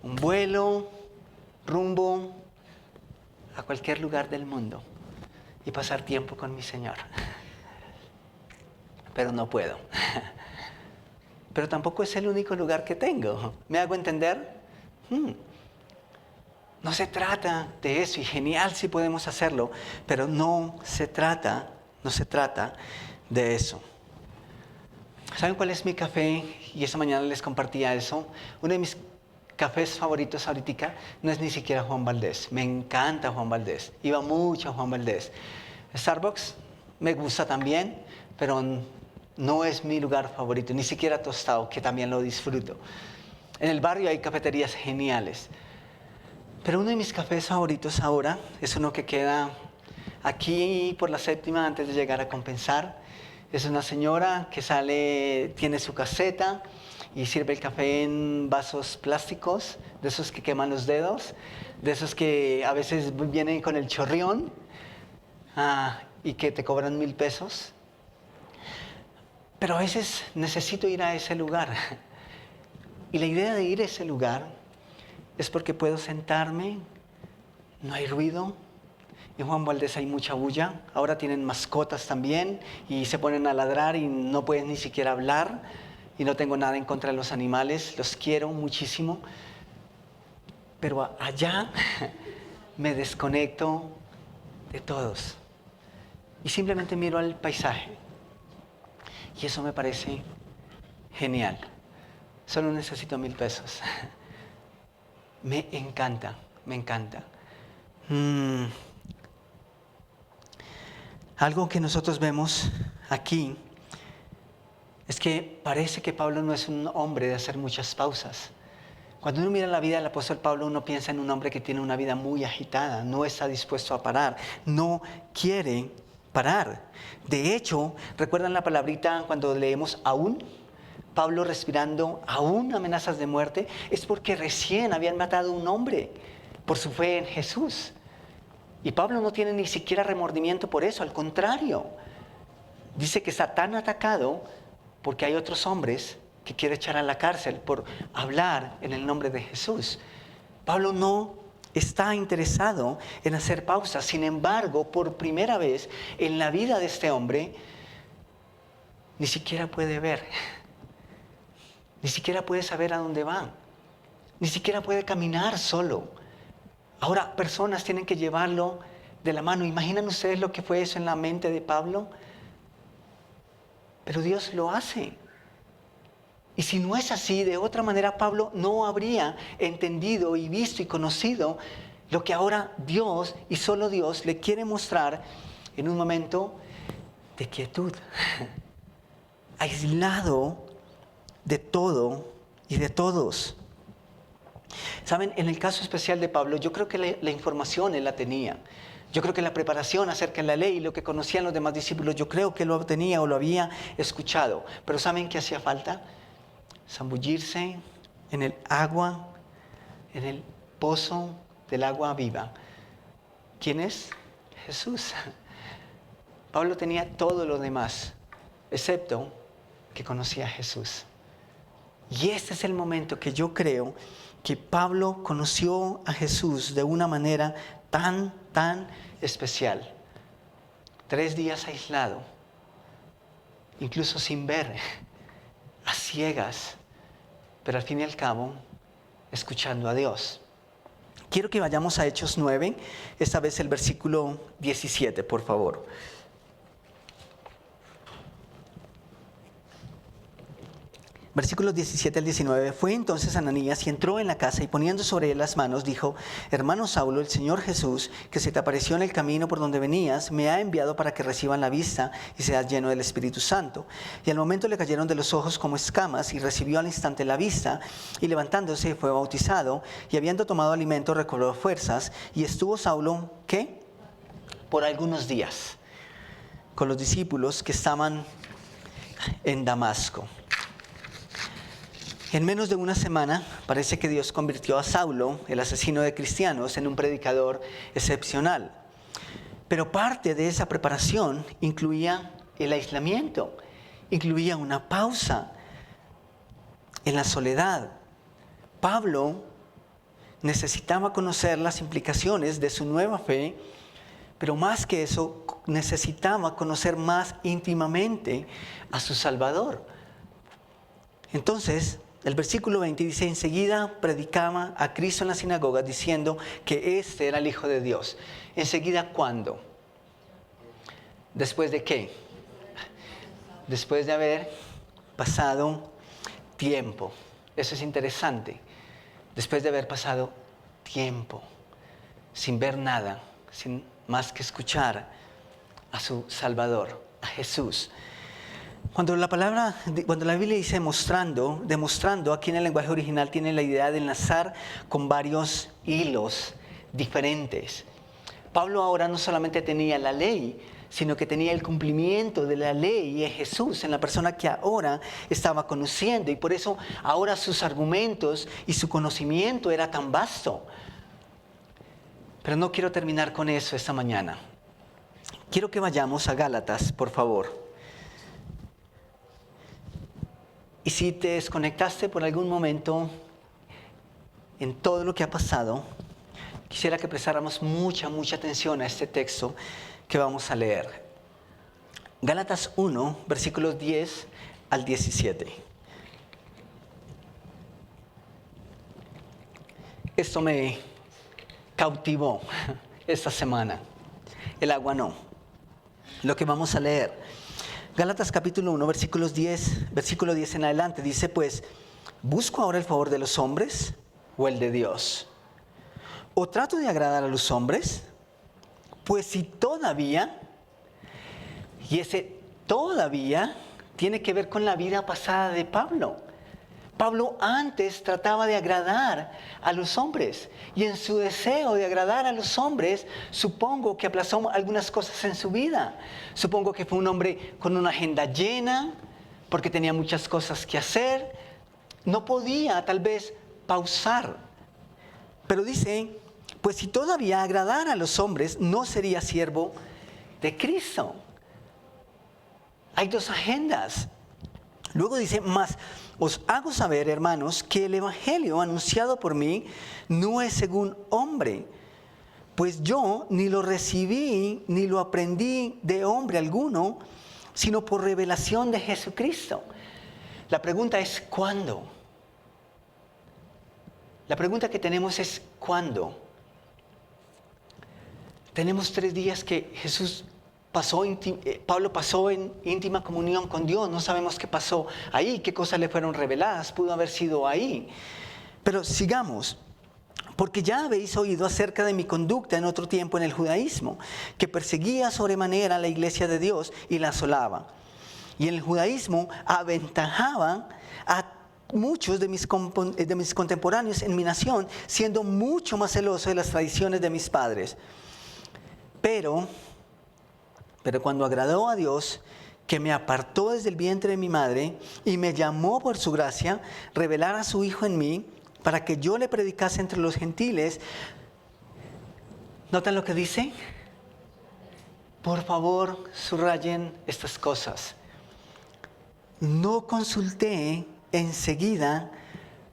un vuelo, rumbo a cualquier lugar del mundo y pasar tiempo con mi Señor. Pero no puedo. Pero tampoco es el único lugar que tengo. ¿Me hago entender? No se trata de eso, y genial si podemos hacerlo, pero no se trata de eso. ¿Saben cuál es mi café? Y esta mañana les compartía eso. Uno de mis cafés favoritos ahorita no es ni siquiera Juan Valdez. Me encanta Juan Valdez. Iba mucho a Juan Valdez. Starbucks me gusta también, pero no es mi lugar favorito. Ni siquiera Tostado, que también lo disfruto. En el barrio hay cafeterías geniales. Pero uno de mis cafés favoritos ahora es uno que queda aquí por la 7ª antes de llegar a Compensar. Es una señora que sale, tiene su caseta y sirve el café en vasos plásticos, de esos que queman los dedos, de esos que a veces vienen con el chorrión y que te cobran 1,000 pesos. Pero a veces necesito ir a ese lugar. Y la idea de ir a ese lugar es porque puedo sentarme, no hay ruido. En Juan Valdez hay mucha bulla. Ahora tienen mascotas también y se ponen a ladrar y no pueden ni siquiera hablar. Y no tengo nada en contra de los animales, los quiero muchísimo. Pero allá me desconecto de todos y simplemente miro al paisaje. Y eso me parece genial. Solo necesito 1,000 pesos. Me encanta. Algo que nosotros vemos aquí es que parece que Pablo no es un hombre de hacer muchas pausas. Cuando uno mira la vida del apóstol Pablo, uno piensa en un hombre que tiene una vida muy agitada, no está dispuesto a parar, no quiere parar. De hecho, ¿recuerdan la palabrita cuando leemos aún? Pablo respirando aún amenazas de muerte, es porque recién habían matado a un hombre por su fe en Jesús. Y Pablo no tiene ni siquiera remordimiento por eso, al contrario. Dice que está tan atacado porque hay otros hombres que quiere echar a la cárcel por hablar en el nombre de Jesús. Pablo no está interesado en hacer pausa. Sin embargo, por primera vez en la vida de este hombre, ni siquiera puede ver, ni siquiera puede saber a dónde va, ni siquiera puede caminar solo. Ahora, personas tienen que llevarlo de la mano. ¿Imaginan ustedes lo que fue eso en la mente de Pablo? Pero Dios lo hace. Y si no es así, de otra manera Pablo no habría entendido y visto y conocido lo que ahora Dios y solo Dios le quiere mostrar en un momento de quietud, aislado de todo y de todos. Saben, en el caso especial de Pablo, yo creo que la información él la tenía. Yo creo que la preparación acerca de la ley y lo que conocían los demás discípulos, yo creo que lo tenía o lo había escuchado. Pero ¿saben qué hacía falta? Zambullirse en el agua, en el pozo del agua viva. ¿Quién es? Jesús. Pablo tenía todo lo demás, excepto que conocía a Jesús. Y este es el momento que yo creo que Pablo conoció a Jesús de una manera tan especial. 3 días aislado, incluso sin ver, a ciegas, pero al fin y al cabo, escuchando a Dios. Quiero que vayamos a Hechos 9, esta vez el versículo 17, por favor. Versículos 17 al 19. Fue entonces Ananías y entró en la casa y poniendo sobre él las manos dijo: Hermano Saulo, el Señor Jesús, que se te apareció en el camino por donde venías, me ha enviado para que reciban la vista y seas lleno del Espíritu Santo. Y al momento le cayeron de los ojos como escamas y recibió al instante la vista y levantándose fue bautizado y habiendo tomado alimento recobró fuerzas y estuvo Saulo, ¿qué? Por algunos días con los discípulos que estaban en Damasco. En menos de una semana, parece que Dios convirtió a Saulo, el asesino de cristianos, en un predicador excepcional. Pero parte de esa preparación incluía el aislamiento, incluía una pausa en la soledad. Pablo necesitaba conocer las implicaciones de su nueva fe, pero más que eso, necesitaba conocer más íntimamente a su Salvador. Entonces, el versículo 20 dice: enseguida predicaba a Cristo en la sinagoga diciendo que este era el Hijo de Dios. ¿Enseguida cuándo? ¿Después de qué? Después de haber pasado tiempo. Eso es interesante. Después de haber pasado tiempo sin ver nada, sin más que escuchar a su Salvador, a Jesús. Cuando la Biblia dice demostrando, aquí en el lenguaje original tiene la idea de enlazar con varios hilos diferentes. Pablo ahora no solamente tenía la ley, sino que tenía el cumplimiento de la ley en Jesús, en la persona que ahora estaba conociendo. Y por eso ahora sus argumentos y su conocimiento era tan vasto. Pero no quiero terminar con eso esta mañana. Quiero que vayamos a Gálatas, por favor. Y si te desconectaste por algún momento en todo lo que ha pasado, quisiera que prestáramos mucha atención a este texto que vamos a leer. Gálatas 1, versículos 10 al 17. Esto me cautivó esta semana. El agua no. Lo que vamos a leer. Gálatas capítulo 1, versículo 10 en adelante, dice: pues, ¿busco ahora el favor de los hombres o el de Dios? ¿O trato de agradar a los hombres? Pues si todavía, y ese todavía tiene que ver con la vida pasada de Pablo. Pablo antes trataba de agradar a los hombres y en su deseo de agradar a los hombres, supongo que aplazó algunas cosas en su vida. Supongo que fue un hombre con una agenda llena porque tenía muchas cosas que hacer. No podía tal vez pausar. Pero dice, pues si todavía agradara a los hombres, no sería siervo de Cristo. Hay dos agendas. Luego dice, mas os hago saber, hermanos, que el evangelio anunciado por mí no es según hombre, pues yo ni lo recibí ni lo aprendí de hombre alguno, sino por revelación de Jesucristo. La pregunta es ¿cuándo? La pregunta que tenemos es ¿cuándo? Tenemos 3 días que Pablo pasó en íntima comunión con Dios. No sabemos qué pasó ahí, qué cosas le fueron reveladas. Pudo haber sido ahí. Pero sigamos. Porque ya habéis oído acerca de mi conducta en otro tiempo en el judaísmo, que perseguía sobremanera a la iglesia de Dios y la asolaba. Y en el judaísmo aventajaba a muchos de mis contemporáneos en mi nación, siendo mucho más celoso de las tradiciones de mis padres. Pero cuando agradó a Dios, que me apartó desde el vientre de mi madre y me llamó por su gracia, revelar a su Hijo en mí, para que yo le predicase entre los gentiles. ¿Notan lo que dice? Por favor, subrayen estas cosas. No consulté enseguida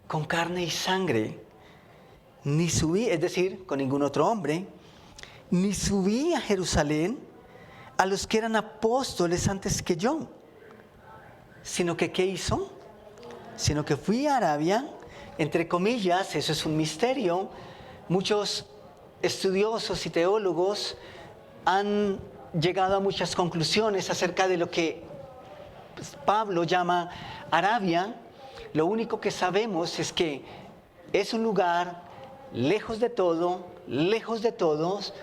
con carne y sangre, ni subí, es decir, con ningún otro hombre, ni subí a Jerusalén a los que eran apóstoles antes que yo, sino que ¿qué hizo? Sino que fui a Arabia, entre comillas, eso es un misterio. Muchos estudiosos y teólogos han llegado a muchas conclusiones acerca de lo que Pablo llama Arabia. Lo único que sabemos es que es un lugar lejos de todo, lejos de todos,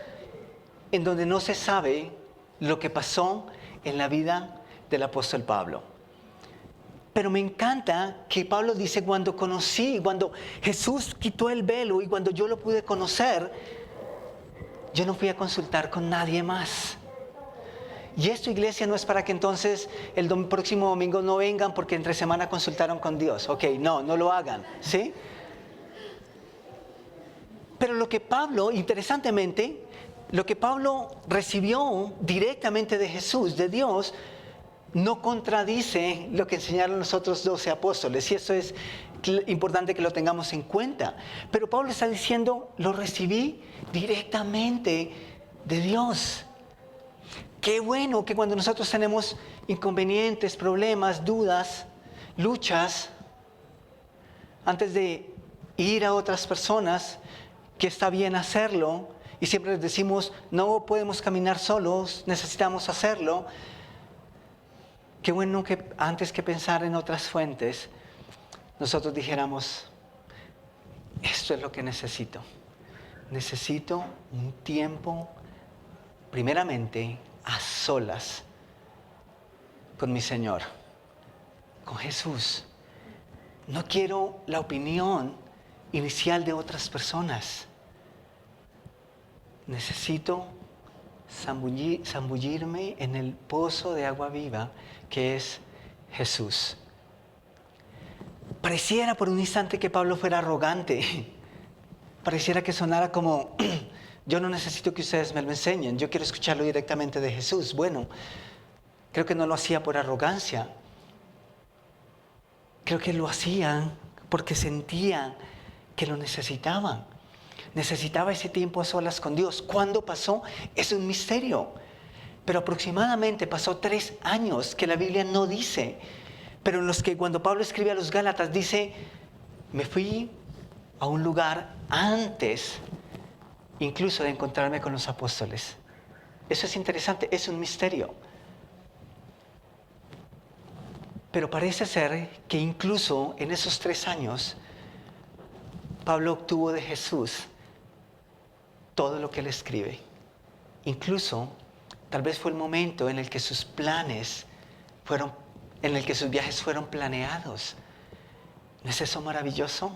en donde no se sabe lo que pasó en la vida del apóstol Pablo. Pero me encanta que Pablo dice, cuando Jesús quitó el velo y cuando yo lo pude conocer, yo no fui a consultar con nadie más. Y esto, iglesia, no es para que entonces el próximo domingo no vengan porque entre semana consultaron con Dios. Ok, no lo hagan, ¿sí? Pero lo que Pablo, interesantemente, lo que Pablo recibió directamente de Jesús, de Dios, no contradice lo que enseñaron los otros 12 apóstoles. Y eso es importante que lo tengamos en cuenta. Pero Pablo está diciendo, lo recibí directamente de Dios. Qué bueno que cuando nosotros tenemos inconvenientes, problemas, dudas, luchas, antes de ir a otras personas, que está bien hacerlo, y siempre les decimos, no podemos caminar solos, necesitamos hacerlo. Qué bueno que antes que pensar en otras fuentes, nosotros dijéramos, esto es lo que necesito. Necesito un tiempo, primeramente, a solas con mi Señor, con Jesús. No quiero la opinión inicial de otras personas. Necesito zambullirme en el pozo de agua viva que es Jesús. Pareciera por un instante que Pablo fuera arrogante. Pareciera que sonara como, yo no necesito que ustedes me lo enseñen, yo quiero escucharlo directamente de Jesús. Bueno, creo que no lo hacía por arrogancia. Creo que lo hacía porque sentía que lo necesitaban. Necesitaba ese tiempo a solas con Dios. ¿Cuándo pasó? Es un misterio. Pero aproximadamente pasó 3 años que la Biblia no dice. Pero en los que cuando Pablo escribe a los Gálatas dice, me fui a un lugar antes incluso de encontrarme con los apóstoles. Eso es interesante, es un misterio. Pero parece ser que incluso en esos 3 años, Pablo obtuvo de Jesús todo lo que él escribe. Incluso, tal vez fue el momento en el que sus viajes fueron planeados. ¿No es eso maravilloso?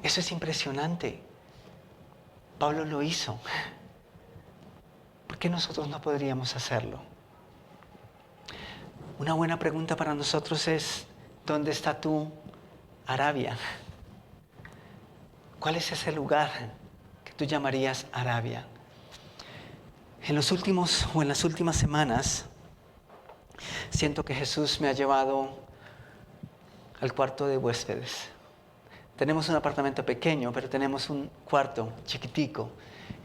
Eso es impresionante. Pablo lo hizo. ¿Por qué nosotros no podríamos hacerlo? Una buena pregunta para nosotros es, ¿dónde está tu Arabia? ¿Cuál es ese lugar que tú llamarías Arabia? En las últimas semanas, siento que Jesús me ha llevado al cuarto de huéspedes. Tenemos un apartamento pequeño, pero tenemos un cuarto chiquitico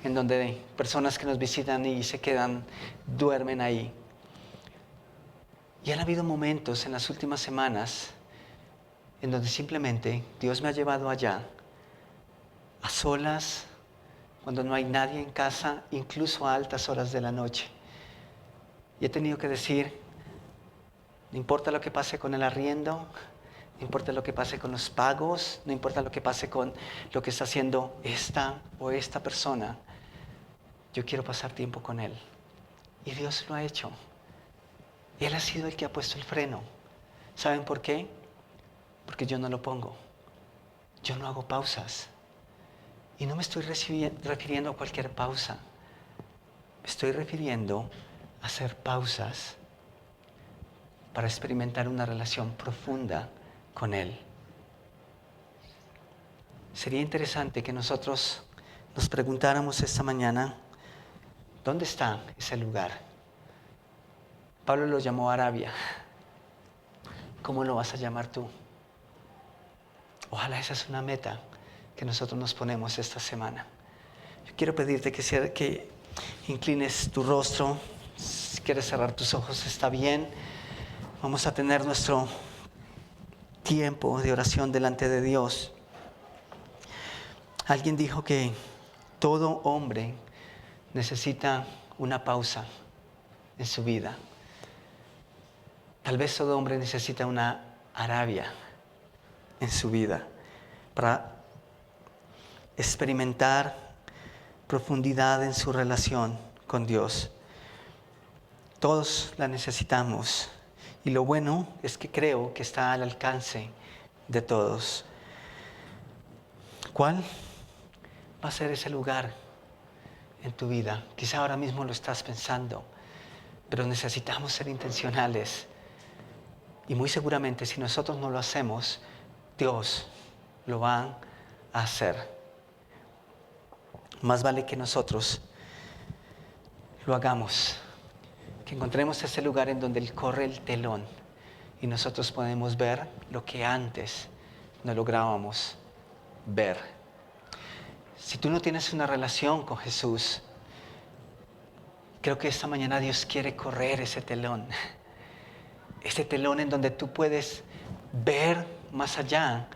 en donde personas que nos visitan y se quedan, duermen ahí. Y han habido momentos en las últimas semanas en donde simplemente Dios me ha llevado allá, a solas, cuando no hay nadie en casa, incluso a altas horas de la noche. Y he tenido que decir, no importa lo que pase con el arriendo, no importa lo que pase con los pagos, no importa lo que pase con lo que está haciendo esta o esta persona, yo quiero pasar tiempo con Él. Y Dios lo ha hecho. Él ha sido el que ha puesto el freno. ¿Saben por qué? Porque yo no lo pongo. Yo no hago pausas. Y no me estoy refiriendo a cualquier pausa. Me estoy refiriendo a hacer pausas para experimentar una relación profunda con Él. Sería interesante que nosotros nos preguntáramos esta mañana, ¿dónde está ese lugar? Pablo lo llamó Arabia. ¿Cómo lo vas a llamar tú? Ojalá esa es una meta que nosotros nos ponemos esta semana. Yo quiero pedirte que inclines tu rostro. Si quieres cerrar tus ojos, está bien. Vamos a tener nuestro tiempo de oración delante de Dios. Alguien dijo que todo hombre necesita una pausa en su vida. Tal vez todo hombre necesita una Arabia en su vida para experimentar profundidad en su relación con Dios. Todos la necesitamos y lo bueno es que creo que está al alcance de todos. ¿Cuál va a ser ese lugar en tu vida? Quizá ahora mismo lo estás pensando, pero necesitamos ser intencionales. Y muy seguramente si nosotros no lo hacemos, Dios lo va a hacer. Más vale que nosotros lo hagamos, que encontremos ese lugar en donde Él corre el telón y nosotros podemos ver lo que antes no lográbamos ver. Si tú no tienes una relación con Jesús, creo que esta mañana Dios quiere correr ese telón en donde tú puedes ver más allá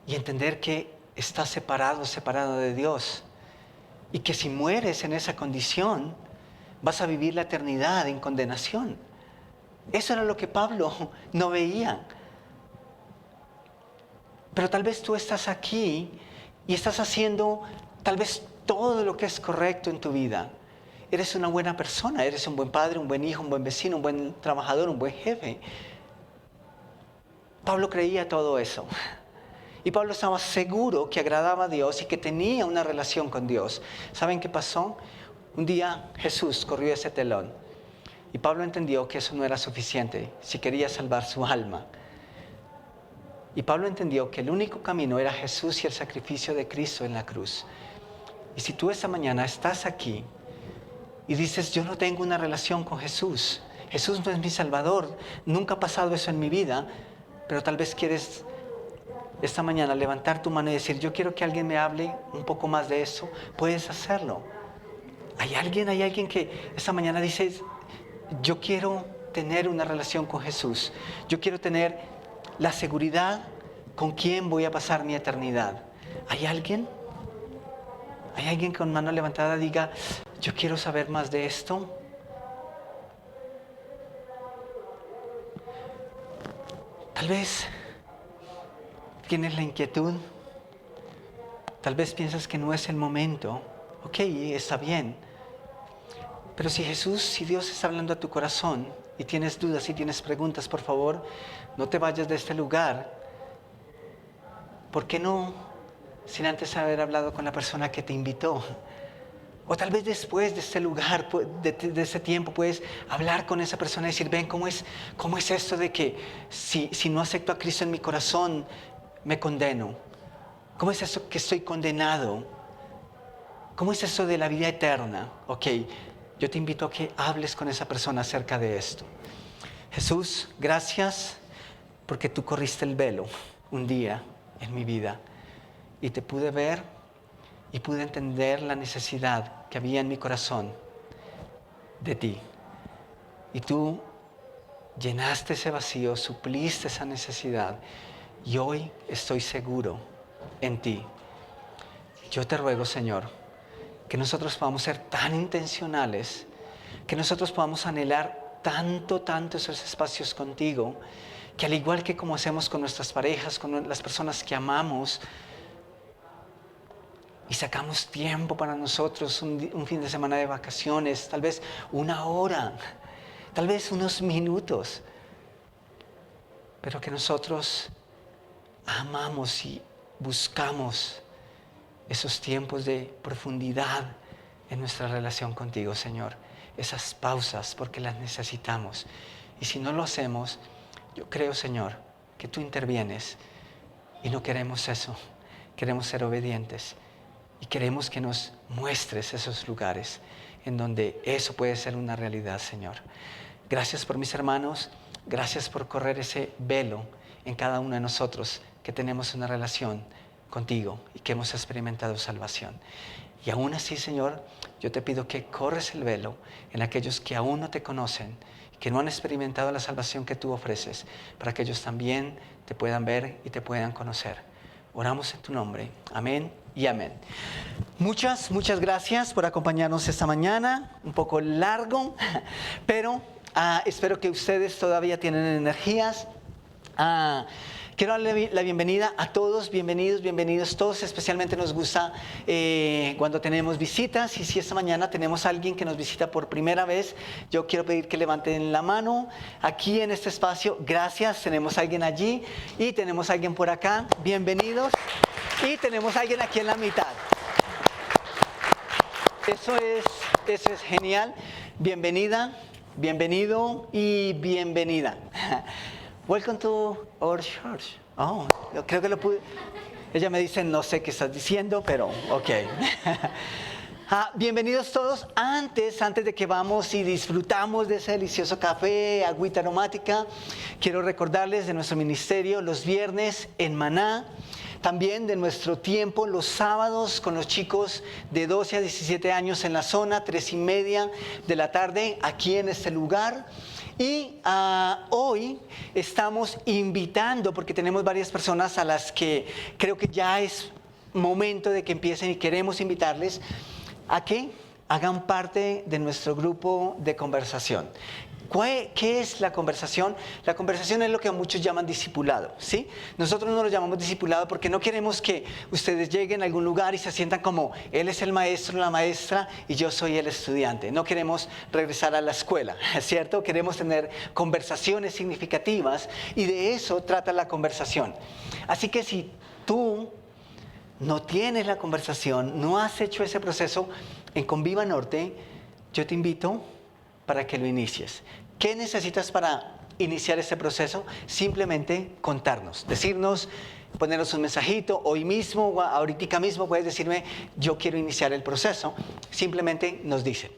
y entender que estás separado de Dios y que si mueres en esa condición vas a vivir la eternidad en condenación. Eso era lo que Pablo no veía. Pero tal vez tú estás aquí y estás haciendo tal vez todo lo que es correcto en tu vida. Eres una buena persona, eres un buen padre, un buen hijo, un buen vecino, un buen trabajador, un buen jefe. Pablo creía todo eso. Y Pablo estaba seguro que agradaba a Dios y que tenía una relación con Dios. ¿Saben qué pasó? Un día Jesús corrió ese telón y Pablo entendió que eso no era suficiente si quería salvar su alma. Y Pablo entendió que el único camino era Jesús y el sacrificio de Cristo en la cruz. Y si tú esta mañana estás aquí y dices, yo no tengo una relación con Jesús, Jesús no es mi Salvador, nunca ha pasado eso en mi vida, pero tal vez quieres esta mañana levantar tu mano y decir, yo quiero que alguien me hable un poco más de eso, puedes hacerlo. Hay alguien que esta mañana dice, yo quiero tener una relación con Jesús, yo quiero tener la seguridad con quién voy a pasar mi eternidad. ¿Hay alguien? ¿Hay alguien con mano levantada diga, yo quiero saber más de esto? Tal vez tienes la inquietud, tal vez piensas que no es el momento. Ok, está bien. Pero si Dios está hablando a tu corazón y tienes dudas y tienes preguntas, por favor, no te vayas de este lugar. ¿Por qué no, sin antes haber hablado con la persona que te invitó? O tal vez después de este lugar, de ese tiempo, puedes hablar con esa persona y decir, ven, ¿cómo es esto de que si no acepto a Cristo en mi corazón, me condeno? ¿Cómo es eso que estoy condenado? ¿Cómo es eso de la vida eterna? Ok, yo te invito a que hables con esa persona acerca de esto. Jesús, gracias porque tú corriste el velo un día en mi vida y te pude ver y pude entender la necesidad que había en mi corazón de ti. Y tú llenaste ese vacío, supliste esa necesidad y hoy estoy seguro en ti. Yo te ruego, Señor, que nosotros podamos ser tan intencionales, que nosotros podamos anhelar tanto esos espacios contigo, que al igual que como hacemos con nuestras parejas, con las personas que amamos, y sacamos tiempo para nosotros, un fin de semana de vacaciones, tal vez una hora, tal vez unos minutos, pero que nosotros amamos y buscamos esos tiempos de profundidad en nuestra relación contigo, Señor. Esas pausas, porque las necesitamos. Y si no lo hacemos, yo creo, Señor, que tú intervienes y no queremos eso. Queremos ser obedientes. Y queremos que nos muestres esos lugares en donde eso puede ser una realidad, Señor. Gracias por mis hermanos. Gracias por correr ese velo en cada uno de nosotros que tenemos una relación contigo y que hemos experimentado salvación. Y aún así, Señor, yo te pido que corres el velo en aquellos que aún no te conocen, que no han experimentado la salvación que tú ofreces, para que ellos también te puedan ver y te puedan conocer. Oramos en tu nombre. Amén y amén. Muchas gracias por acompañarnos esta mañana. Un poco largo, pero espero que ustedes todavía tienen energías. Quiero darle la bienvenida a todos, bienvenidos todos. Especialmente nos gusta cuando tenemos visitas, y si esta mañana tenemos a alguien que nos visita por primera vez, yo quiero pedir que levanten la mano aquí en este espacio. Gracias, tenemos a alguien allí y tenemos a alguien por acá. Bienvenidos. Y tenemos a alguien aquí en la mitad. Eso es genial. Bienvenida, bienvenido y bienvenida. Welcome to our church. Oh, creo que lo pude. Ella me dice, no sé qué estás diciendo, pero ok. Bienvenidos todos. Antes de que vamos y disfrutamos de ese delicioso café, agüita aromática, quiero recordarles de nuestro ministerio los viernes en Maná. También de nuestro tiempo los sábados con los chicos de 12 a 17 años en la zona, 3:30 de la tarde aquí en este lugar. Y hoy estamos invitando, porque tenemos varias personas a las que creo que ya es momento de que empiecen, y queremos invitarles a que hagan parte de nuestro grupo de conversación. ¿Qué es la conversación? La conversación es lo que muchos llaman discipulado, ¿sí? Nosotros no lo llamamos discipulado porque no queremos que ustedes lleguen a algún lugar y se sientan como él es el maestro, la maestra y yo soy el estudiante. No queremos regresar a la escuela, ¿cierto? Queremos tener conversaciones significativas y de eso trata la conversación. Así que si tú no tienes la conversación, no has hecho ese proceso en Conviva Norte, yo te invito para que lo inicies. ¿Qué necesitas para iniciar ese proceso? Simplemente contarnos, decirnos, ponernos un mensajito, hoy mismo o ahorita mismo puedes decirme, yo quiero iniciar el proceso. Simplemente nos dicen.